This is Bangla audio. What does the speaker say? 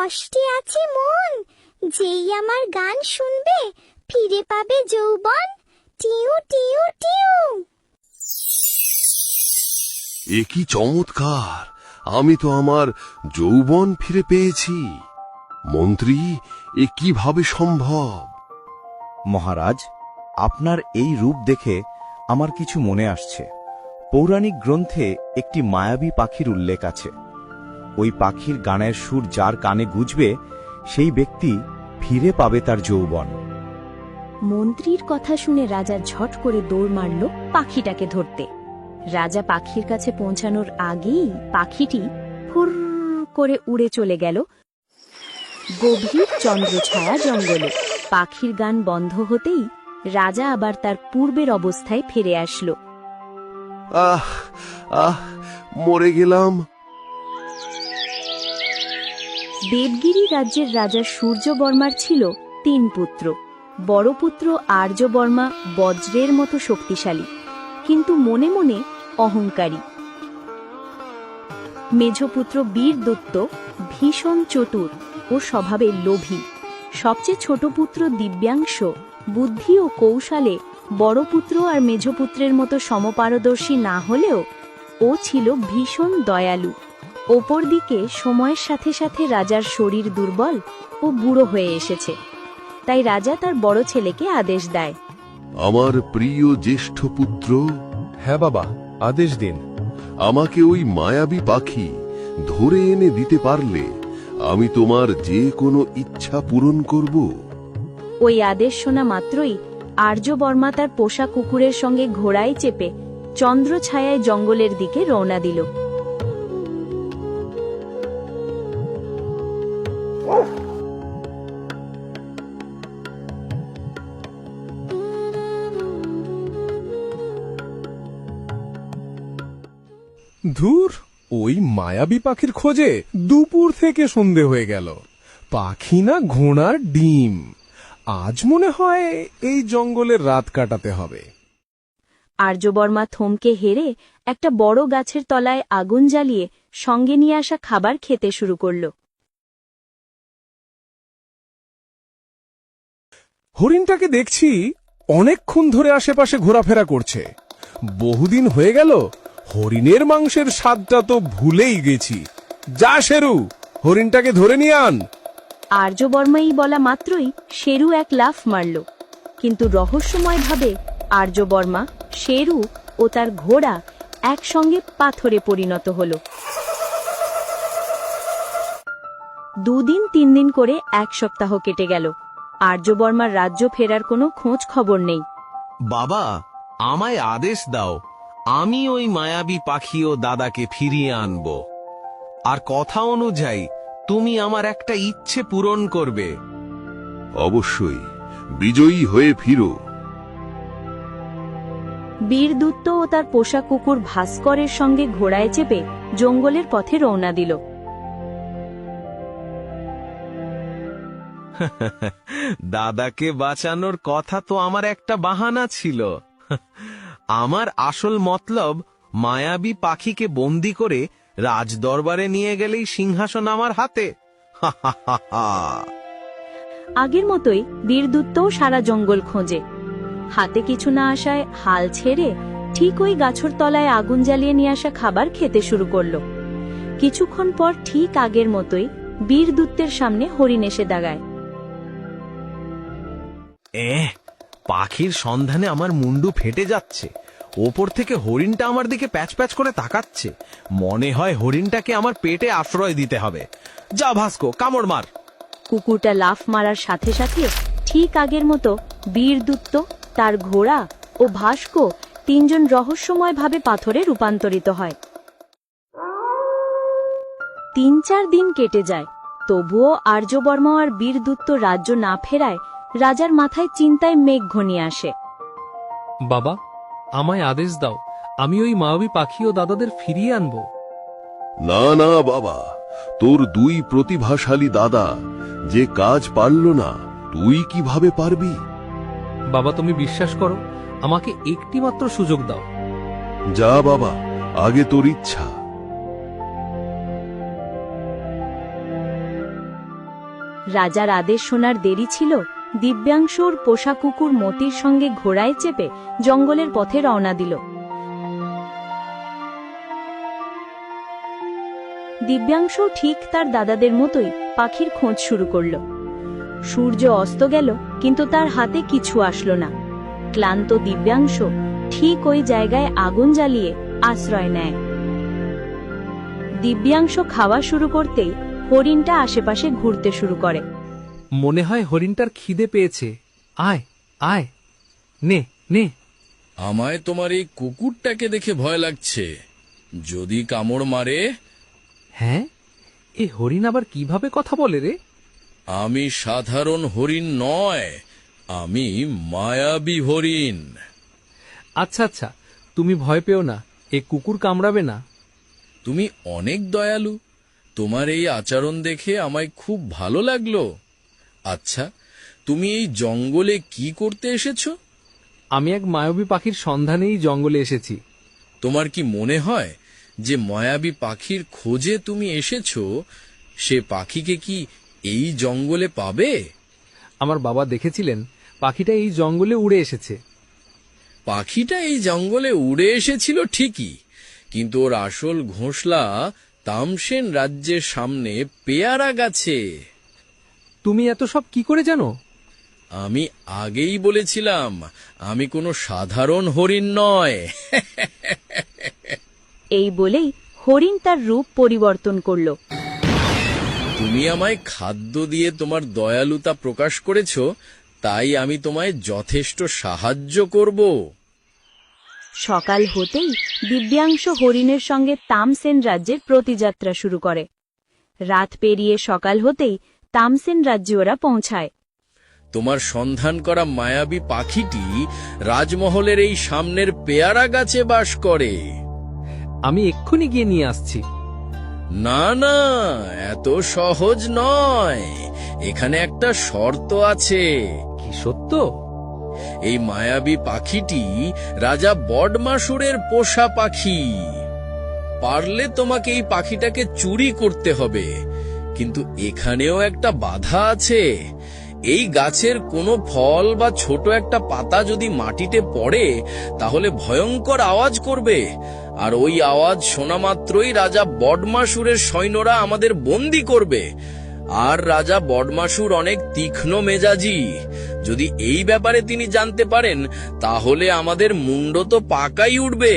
কষ্টে আছে মন, যেই আমার গান শুনবে ফিরে পাবে যৌবন। টিউ টিউ টিউ। এ কি চমৎকার! আমি তো আমার যৌবন ফিরে পেয়েছি। মন্ত্রী, এ কিভাবে সম্ভব? মহারাজ, আপনার এই রূপ দেখে আমার কিছু মনে আসছে। পৌরাণিক গ্রন্থে একটি মায়াবী পাখির উল্লেখ আছে। ওই পাখির গানের সুর যার কানে গুজবে, সেই ব্যক্তি ফিরে পাবে তার যৌবন। মন্ত্রীর কথা শুনে রাজা ঝট করে দৌড় মারল পাখিটাকে ধরতে। রাজা পাখির কাছে পৌঁছানোর আগেই পাখিটি ফুর করে উড়ে চলে গেল গভীর চন্দ্রছায়া জঙ্গলে। পাখির গান বন্ধ হতেই রাজা আবার তার পূর্বের অবস্থায় ফিরে আসলো। আহ আহ, মরে গেলাম। দেবগিরি রাজ্যের রাজা সূর্যবর্মার ছিল 3 পুত্র। বড় পুত্র আর্যবর্মা বজ্রের মতো শক্তিশালী, কিন্তু মনে মনে অহংকারী। মেঝপুত্র বীরদত্ত ভীষণ চতুর ও স্বভাবে লোভী। সবচেয়ে ছোট পুত্র দিব্যাংশ বুদ্ধি ও কৌশলে বড় পুত্র আর মেঝপুত্রের মতো সমপারদর্শী না হলেও ও ছিল ভীষণ দয়ালু। অপরদিকে সময়ের সাথে সাথে রাজার শরীর দুর্বল ও বুড়ো হয়ে এসেছে, তাই রাজা তার বড় ছেলেকে আদেশ দেয়। আমার প্রিয় জ্যেষ্ঠ পুত্র, হ্যাঁ বাবা, আদেশ দিন। আমাকে ওই মায়াবী পাখি ধরে এনে দিতে পারলে আমি তোমার যে কোনো ইচ্ছা পূরণ করব। ওই আদেশ শোনা মাত্রই আর্যবর্মা তার পোষা কুকুরের সঙ্গে ঘোড়ায় চেপে চন্দ্রছায়ায় জঙ্গলের দিকে রওনা দিল। ধুর, ওই মায়াবী পাখির খোঁজে দুপুর থেকে সন্ধে হয়ে গেল। পাখি না ঘোড়ার ডিম। আজ মনে হয় এই জঙ্গলে রাত কাটাতে হবে। আর্যবর্মা থমকে হেরে একটা বড় গাছের তলায় আগুন জ্বালিয়ে সঙ্গে নিয়ে আসা খাবার খেতে শুরু করল। হরিণটাকে দেখছি অনেকক্ষণ ধরে আশেপাশে ঘোরাফেরা করছে। বহুদিন হয়ে গেল হরিণের মাংসের স্বাদটা তো ভুলেই গেছি। যা শেরু, হরিণটাকে ধরে নিয়ে আন। আর্যবর্মাই বলা মাত্রই শেরু এক লাফ মারল, কিন্তু রহস্যময়ভাবে আর্যবর্মা, শেরু ও তার ঘোড়া একসঙ্গে পাথরে পরিণত হল। 2 দিন 3 দিন করে 1 সপ্তাহ কেটে গেল। আর্যবর্মার রাজ্য ফেরার কোনো খোঁজ খবর নেই। বাবা, আমায় আদেশ দাও, আমি ওই মায়াবী পাখি ও দাদাকে ফিরিয়ে আনব। আর কথা অনুযায়ী তুমি আমার একটা ইচ্ছে পূরণ করবে। অবশ্যই, বিজয়ী হয়ে ফিরো। বীরদূত ও তার পোষা কুকুর ভাস্করের সঙ্গে ঘোড়ায় চেপে জঙ্গলের পথে রওনা দিল। দাদাকে বাঁচানোর কথা তো আমার একটা বাহানা ছিল। আমার আসল মতলব মায়াবী পাখিকে বন্দি করে রাজদরবারে নিয়ে গেলেই সিংহাসন আমার হাতে। আগের মতোই বীরদূতও সারা জঙ্গল খোঁজে। হাতে কিছু না আসায় হাল ছেড়ে ঠিক ওই গাছের তলায় আগুন জ্বালিয়ে নিয়ে আসা খাবার খেতে শুরু করল। কিছুক্ষণ পর ঠিক আগের মতোই বীরদূতের সামনে হরিণ এসে দাঁড়ায়। পাখির সন্ধানে আমার মুন্ডু ফেটে যাচ্ছে। ওপর থেকে হরিণটা আমার দিকে প্যাচ প্যাচ করে তাকাচ্ছে। মনে হয় হরিণটাকে আমার পেটে আশ্রয় দিতে হবে। যা ভাস্কো, কামড় মার। কুকুরটা লাফ মারার সাথে সাথে ঠিক আগের মতো বীরদূত, তার ঘোড়া ও ভাস্কো 3 জন রহস্যময়ভাবে পাথরে রূপান্তরিত হয়। 3-4 দিন কেটে যায়, তবুও আর্যবর্মা আর বীরদূত রাজ্য না ফেরায় রাজার মাথায় চিন্তায় মেঘ ঘনিয়ে আসে। বাবা, আমায় আদেশ দাও, আমি ওই মায়াবী পাখি ও দাদাদের ফিরিয়ে আনব। না না বাবা, তোর 2 প্রতিভাশালী দাদা যে কাজ পারল না, তুই কিভাবে পারবি? বাবা, তুমি বিশ্বাস করো, আমাকে একটি মাত্র সুযোগ দাও। যা বাবা, আগে তোর ইচ্ছা। রাজার আদেশ শোনার দেরি ছিল, দিব্যাংশুর পোষা কুকুর মতির সঙ্গে ঘোড়ায় চেপে জঙ্গলের পথে রওনা দিল। দিব্যাংশু ঠিক তার দাদাদের মতোই পাখির খোঁজ শুরু করল। সূর্য অস্ত গেল, কিন্তু তার হাতে কিছু আসলো না। ক্লান্ত দিব্যাংশ ঠিক ওই জায়গায় আগুন জ্বালিয়ে আশ্রয় নেয়। দিব্যাংশ খাওয়া শুরু করতেই হরিণটা আশেপাশে ঘুরতে শুরু করে। মনে হয় হরিণটার খিদে পেয়েছে। আয় আয়, নে নে। আমায় তোমার এই কুকুরটাকে দেখে ভয় লাগছে, যদি কামড় মারে। হ্যাঁ, এ হরিণ আবার কিভাবে কথা বলে রে? আমি সাধারণ হরিণ নয়, আমি মায়াবী হরিণ। আচ্ছা আচ্ছা, তুমি ভয় পেও না, এ কুকুর কামড়াবে না। তুমি অনেক দয়ালু, তোমার এই আচরণ দেখে আমায় খুব ভালো লাগলো। আচ্ছা, তুমি এই জঙ্গলে কি করতে এসেছো? আমি এক মায়াবী পাখির সন্ধানেই জঙ্গলে এসেছি। তোমার কি মনে হয় যে মায়াবী পাখির খোঁজে তুমি এসেছো, সে পাখিকে কি এই জঙ্গলে পাবে? আমার বাবা দেখেছিলেন পাখিটা এই জঙ্গলে উড়ে এসেছে। পাখিটা এই জঙ্গলে উড়ে এসেছিল ঠিকই, কিন্তু ওর আসল ঘোষলা তামসেন রাজ্যের সামনে পেয়ারা গাছে। তুমি এত সব কি করে জানো? আমি আগেই বলেছিলাম, আমি কোনো সাধারণ হরিণ নয়। এই বলেই হরিণ তার রূপ পরিবর্তন করল। তুমি আমায় খাদ্য দিয়ে তোমার দয়ালুতা প্রকাশ করেছো, তাই আমি তোমায় যথেষ্ট সাহায্য করব। সকাল হতেই দিব্যাংশ হরিণের সঙ্গে তামসেন রাজ্যের প্রতিযাত্রা শুরু করে। রাত পেরিয়ে সকাল হতেই তামসেন রাজ্যে ওরা পৌঁছায়। তোমার সন্ধান করা মায়াবী পাখিটি রাজমহলের এই সামনের পেয়ারা গাছে বাস করে। আমি এক্ষুনি গিয়ে নিয়ে আসছি। না না, এত সহজ নয়, এখানে একটা শর্ত আছে। কি সত্য? এই মায়াবী পাখিটি রাজা বডমাসুরের পোষা পাখি। পারলে তোমাকে এই পাখিটাকে চুরি করতে হবে, কিন্তু এখানেও একটা বাধা আছে। এই গাছের কোনো ফল বা ছোট একটা পাতা যদি মাটিতে পড়ে, তাহলে ভয়ঙ্কর আওয়াজ করবে, আর ওই আওয়াজ শোনা মাত্রই রাজা বডমাসুরের সৈন্যরা আমাদের বন্দী করবে। আর রাজা বডমাসুর অনেক তীক্ষ্ণ মেজাজি, যদি এই ব্যাপারে তিনি জানতে পারেন, তাহলে আমাদের মুন্ড তো পাকাই উঠবে।